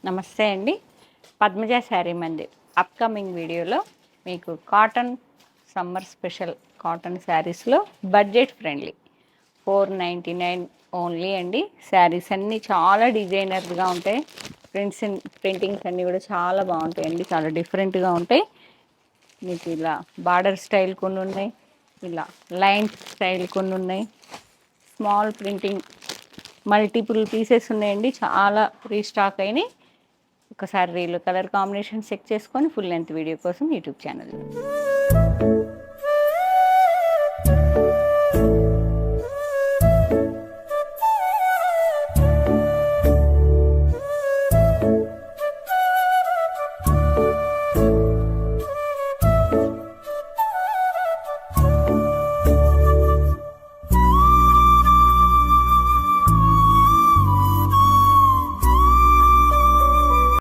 నమస్తే అండి. పద్మజ శారీ మందిర్ అప్కమింగ్ వీడియోలో మీకు కాటన్ సమ్మర్ స్పెషల్ కాటన్ శారీస్లో బడ్జెట్ ఫ్రెండ్లీ 499 ఓన్లీ అండి. శారీస్ అన్నీ చాలా డిజైనర్గా ఉంటాయి. ప్రింటింగ్స్ అన్నీ కూడా చాలా బాగుంటాయండి. చాలా డిఫరెంట్గా ఉంటాయి. మీకు ఇలా బార్డర్ స్టైల్ కొన్ని ఉన్నాయి, ఇలా లైన్ స్టైల్ కొన్ని ఉన్నాయి, స్మాల్ ప్రింటింగ్ మల్టిపుల్ పీసెస్ ఉన్నాయండి. చాలా రీస్టాక్ అయినాయి. ఒకసారి రీల్ కలర్ కాంబినేషన్ చెక్ చేసుకొని ఫుల్ లెంత్ వీడియో కోసం యూట్యూబ్ ఛానల్